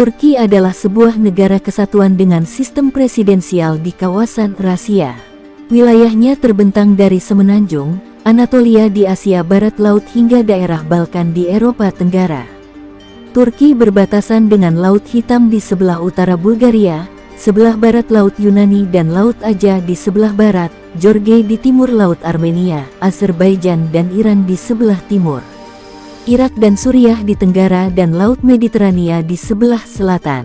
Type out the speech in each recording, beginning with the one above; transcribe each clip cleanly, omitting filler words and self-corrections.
Turki adalah sebuah negara kesatuan dengan sistem presidensial di kawasan Eurasia. Wilayahnya terbentang dari semenanjung Anatolia di Asia Barat Laut hingga daerah Balkan di Eropa Tenggara. Turki berbatasan dengan Laut Hitam di sebelah utara Bulgaria, sebelah barat Laut Yunani dan Laut Aja di sebelah barat, Georgia di timur Laut Armenia, Azerbaijan dan Iran di sebelah timur, Irak dan Suriah di tenggara dan Laut Mediterania di sebelah selatan.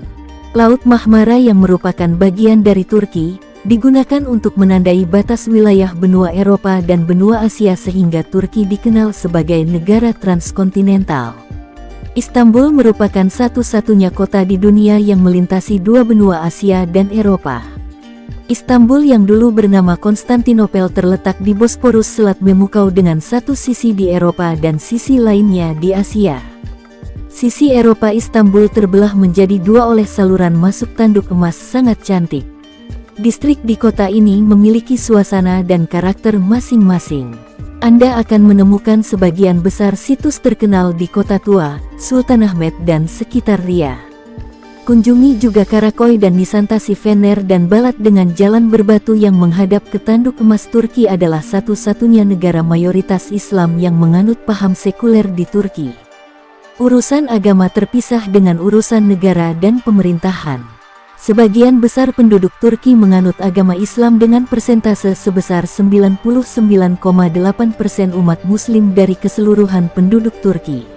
Laut Marmara yang merupakan bagian dari Turki, digunakan untuk menandai batas wilayah benua Eropa dan benua Asia sehingga Turki dikenal sebagai negara transkontinental. Istanbul merupakan satu-satunya kota di dunia yang melintasi dua benua Asia dan Eropa. Istanbul yang dulu bernama Konstantinopel terletak di Bosporus Selat memukau dengan satu sisi di Eropa dan sisi lainnya di Asia. Sisi Eropa Istanbul terbelah menjadi dua oleh saluran masuk tanduk emas sangat cantik. Distrik di kota ini memiliki suasana dan karakter masing-masing. Anda akan menemukan sebagian besar situs terkenal di Kota Tua, Sultanahmet dan sekitar Ria. Kunjungi juga Karakoy dan Nişantasi Fener dan Balat dengan jalan berbatu yang menghadap ke Tanduk Emas. Turki adalah satu-satunya negara mayoritas Islam yang menganut paham sekuler di Turki. Urusan agama terpisah dengan urusan negara dan pemerintahan. Sebagian besar penduduk Turki menganut agama Islam dengan persentase sebesar 99,8% umat Muslim dari keseluruhan penduduk Turki.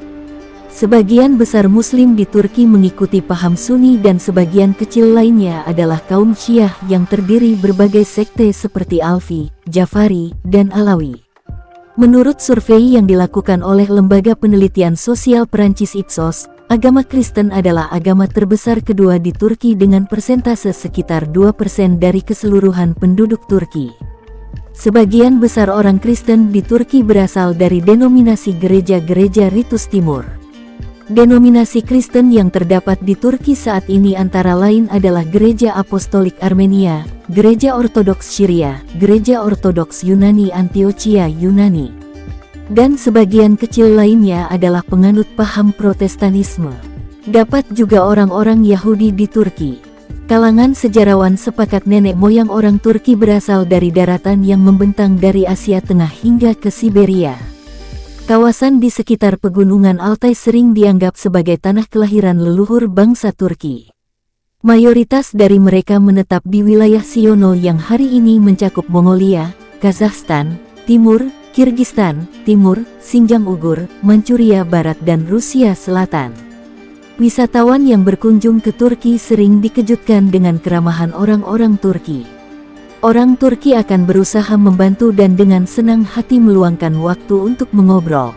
Sebagian besar Muslim di Turki mengikuti paham Sunni dan sebagian kecil lainnya adalah kaum Syiah yang terdiri berbagai sekte seperti Alvi, Jafari, dan Alawi. Menurut survei yang dilakukan oleh Lembaga Penelitian Sosial Perancis Ipsos, agama Kristen adalah agama terbesar kedua di Turki dengan persentase sekitar 2% dari keseluruhan penduduk Turki. Sebagian besar orang Kristen di Turki berasal dari denominasi gereja-gereja Ritus Timur. Denominasi Kristen yang terdapat di Turki saat ini antara lain adalah Gereja Apostolik Armenia, Gereja Ortodoks Syria, Gereja Ortodoks Yunani Antiochia Yunani, dan sebagian kecil lainnya adalah penganut paham Protestanisme. Dapat juga orang-orang Yahudi di Turki. Kalangan sejarawan sepakat nenek moyang orang Turki berasal dari daratan yang membentang dari Asia Tengah hingga ke Siberia. Kawasan di sekitar pegunungan Altai sering dianggap sebagai tanah kelahiran leluhur bangsa Turki. Mayoritas dari mereka menetap di wilayah Siono yang hari ini mencakup Mongolia, Kazakhstan, Timur, Kirgistan, Timur, Xinjiang Uighur, Manchuria Barat dan Rusia Selatan. Wisatawan yang berkunjung ke Turki sering dikejutkan dengan keramahan orang-orang Turki. Orang Turki akan berusaha membantu dan dengan senang hati meluangkan waktu untuk mengobrol.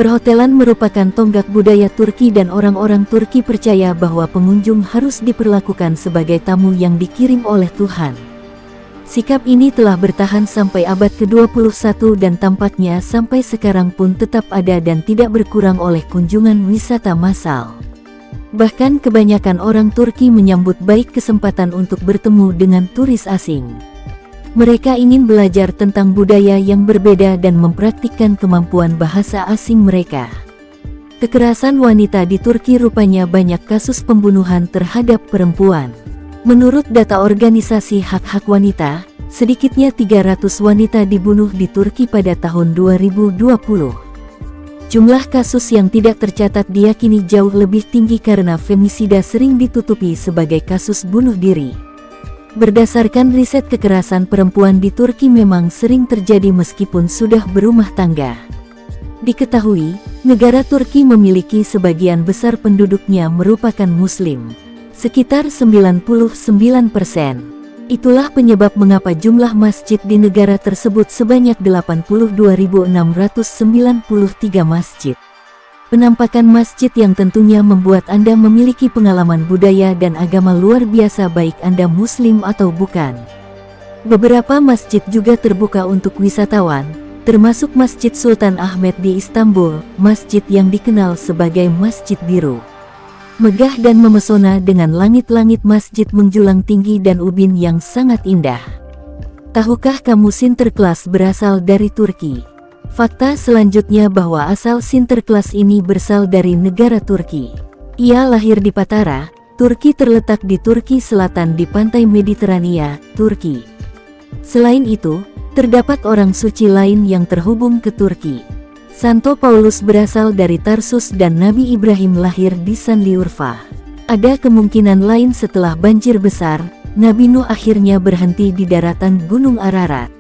Perhotelan merupakan tonggak budaya Turki dan orang-orang Turki percaya bahwa pengunjung harus diperlakukan sebagai tamu yang dikirim oleh Tuhan. Sikap ini telah bertahan sampai abad ke-21 dan tampaknya sampai sekarang pun tetap ada dan tidak berkurang oleh kunjungan wisata massal. Bahkan kebanyakan orang Turki menyambut baik kesempatan untuk bertemu dengan turis asing. Mereka ingin belajar tentang budaya yang berbeda dan mempraktikkan kemampuan bahasa asing mereka. Kekerasan wanita di Turki rupanya banyak kasus pembunuhan terhadap perempuan. Menurut data organisasi hak-hak wanita, sedikitnya 300 wanita dibunuh di Turki pada tahun 2020. Jumlah kasus yang tidak tercatat diyakini jauh lebih tinggi karena femisida sering ditutupi sebagai kasus bunuh diri. Berdasarkan riset, kekerasan perempuan di Turki memang sering terjadi meskipun sudah berumah tangga. Diketahui, negara Turki memiliki sebagian besar penduduknya merupakan Muslim, sekitar 99%. Itulah penyebab mengapa jumlah masjid di negara tersebut sebanyak 82.693 masjid. Penampakan masjid yang tentunya membuat Anda memiliki pengalaman budaya dan agama luar biasa baik Anda Muslim atau bukan. Beberapa masjid juga terbuka untuk wisatawan, termasuk Masjid Sultan Ahmet di Istanbul, masjid yang dikenal sebagai Masjid Biru. Megah dan memesona dengan langit-langit masjid menjulang tinggi dan ubin yang sangat indah. Tahukah kamu Sinterklas berasal dari Turki? Fakta selanjutnya bahwa asal Sinterklas ini berasal dari negara Turki. Ia lahir di Patara, Turki, terletak di Turki Selatan di pantai Mediterania, Turki. Selain itu, terdapat orang suci lain yang terhubung ke Turki. Santo Paulus berasal dari Tarsus dan Nabi Ibrahim lahir di Sanliurfa. Ada kemungkinan lain setelah banjir besar, Nabi Nuh akhirnya berhenti di daratan Gunung Ararat.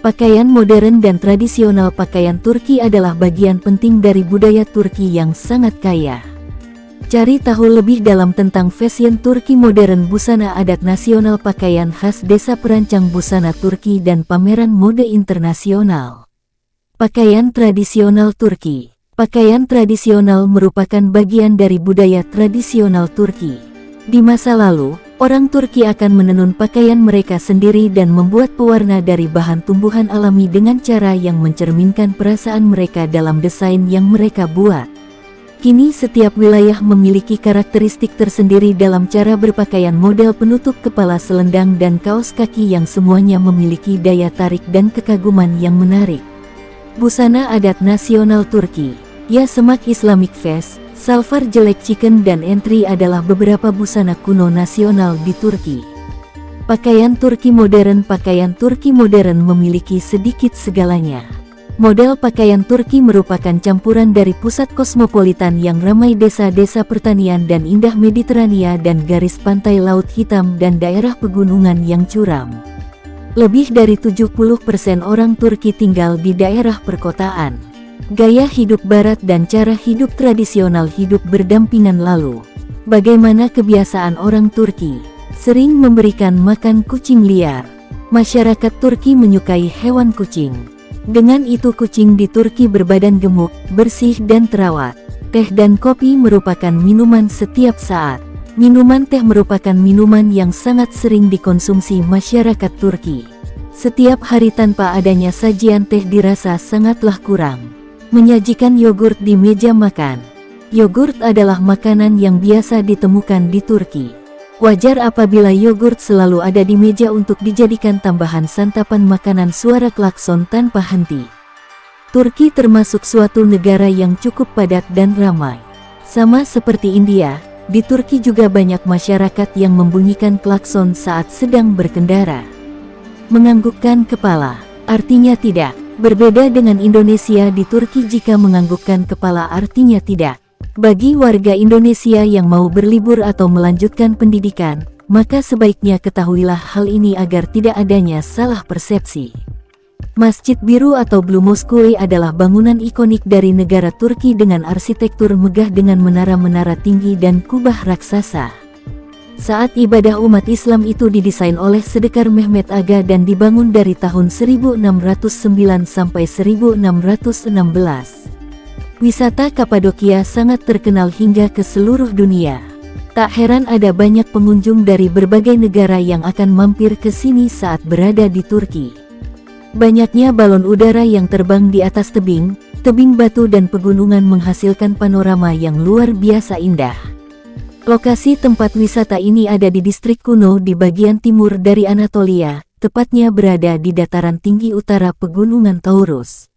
Pakaian modern dan tradisional pakaian Turki adalah bagian penting dari budaya Turki yang sangat kaya. Cari tahu lebih dalam tentang fashion Turki modern, busana adat nasional, pakaian khas desa, perancang busana Turki, dan pameran mode internasional. Pakaian tradisional Turki. Pakaian tradisional merupakan bagian dari budaya tradisional Turki. Di masa lalu, orang Turki akan menenun pakaian mereka sendiri dan membuat pewarna dari bahan tumbuhan alami dengan cara yang mencerminkan perasaan mereka dalam desain yang mereka buat. Kini setiap wilayah memiliki karakteristik tersendiri dalam cara berpakaian, model penutup kepala, selendang, dan kaos kaki yang semuanya memiliki daya tarik dan kekaguman yang menarik. Busana adat nasional Turki. Yasemak Islamic Vest, Salvar Jelek Chicken, dan Entry adalah beberapa busana kuno nasional di Turki. Pakaian Turki modern. Pakaian Turki modern memiliki sedikit segalanya. Model pakaian Turki merupakan campuran dari pusat kosmopolitan yang ramai, desa-desa pertanian dan indah Mediterania, dan garis pantai Laut Hitam dan daerah pegunungan yang curam. Lebih dari 70% orang Turki tinggal di daerah perkotaan. Gaya hidup barat dan cara hidup tradisional hidup berdampingan. Lalu, bagaimana kebiasaan orang Turki? Sering memberikan makan kucing liar. Masyarakat Turki menyukai hewan kucing. Dengan itu kucing di Turki berbadan gemuk, bersih, dan terawat. Teh dan kopi merupakan minuman setiap saat. Minuman teh merupakan minuman yang sangat sering dikonsumsi masyarakat Turki. Setiap hari tanpa adanya sajian teh dirasa sangatlah kurang. Menyajikan yogurt di meja makan. Yogurt adalah makanan yang biasa ditemukan di Turki. Wajar apabila yogurt selalu ada di meja untuk dijadikan tambahan santapan makanan. Suara klakson tanpa henti. Turki termasuk suatu negara yang cukup padat dan ramai. Sama seperti India, di Turki juga banyak masyarakat yang membunyikan klakson saat sedang berkendara. Menganggukkan kepala, artinya tidak. Berbeda dengan Indonesia, di Turki jika menganggukkan kepala artinya tidak. Bagi warga Indonesia yang mau berlibur atau melanjutkan pendidikan, maka sebaiknya ketahuilah hal ini agar tidak adanya salah persepsi. Masjid Biru atau Blue Mosque adalah bangunan ikonik dari negara Turki dengan arsitektur megah dengan menara-menara tinggi dan kubah raksasa. Saat ibadah umat Islam itu didesain oleh Sedekar Mehmet Aga dan dibangun dari tahun 1609 sampai 1616. Wisata Kapadokia sangat terkenal hingga ke seluruh dunia. Tak heran ada banyak pengunjung dari berbagai negara yang akan mampir ke sini saat berada di Turki. Banyaknya balon udara yang terbang di atas tebing batu dan pegunungan menghasilkan panorama yang luar biasa indah. Lokasi tempat wisata ini ada di distrik kuno di bagian timur dari Anatolia, tepatnya berada di dataran tinggi utara Pegunungan Taurus.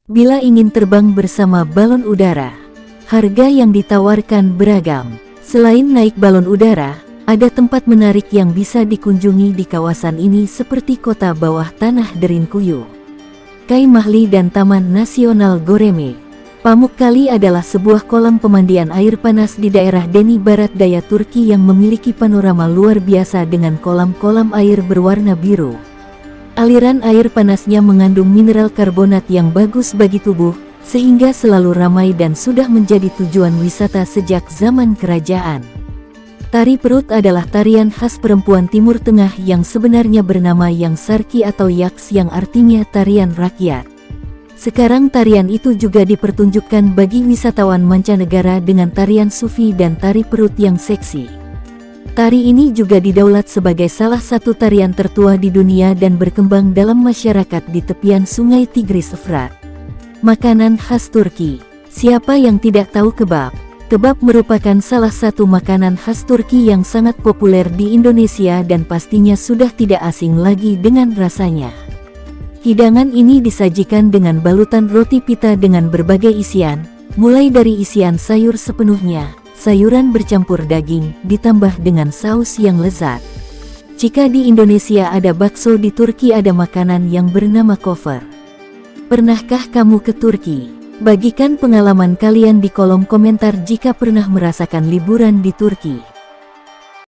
Bila ingin terbang bersama balon udara, harga yang ditawarkan beragam. Selain naik balon udara, ada tempat menarik yang bisa dikunjungi di kawasan ini seperti kota bawah tanah Derinkuyu, Kaymahli, dan Taman Nasional Goreme. Pamukkale adalah sebuah kolam pemandian air panas di daerah Deni Barat Daya Turki yang memiliki panorama luar biasa dengan kolam-kolam air berwarna biru. Aliran air panasnya mengandung mineral karbonat yang bagus bagi tubuh, sehingga selalu ramai dan sudah menjadi tujuan wisata sejak zaman kerajaan. Tari perut adalah tarian khas perempuan Timur Tengah yang sebenarnya bernama Yang Sarki atau Yaks yang artinya tarian rakyat. Sekarang tarian itu juga dipertunjukkan bagi wisatawan mancanegara dengan tarian sufi dan tari perut yang seksi. Tari ini juga didaulat sebagai salah satu tarian tertua di dunia dan berkembang dalam masyarakat di tepian sungai Tigris Efrat. Makanan khas Turki. Siapa yang tidak tahu kebab? Kebab merupakan salah satu makanan khas Turki yang sangat populer di Indonesia dan pastinya sudah tidak asing lagi dengan rasanya. Hidangan ini disajikan dengan balutan roti pita dengan berbagai isian, mulai dari isian sayur sepenuhnya, sayuran bercampur daging, ditambah dengan saus yang lezat. Jika di Indonesia ada bakso, di Turki ada makanan yang bernama kofer. Pernahkah kamu ke Turki? Bagikan pengalaman kalian di kolom komentar jika pernah merasakan liburan di Turki.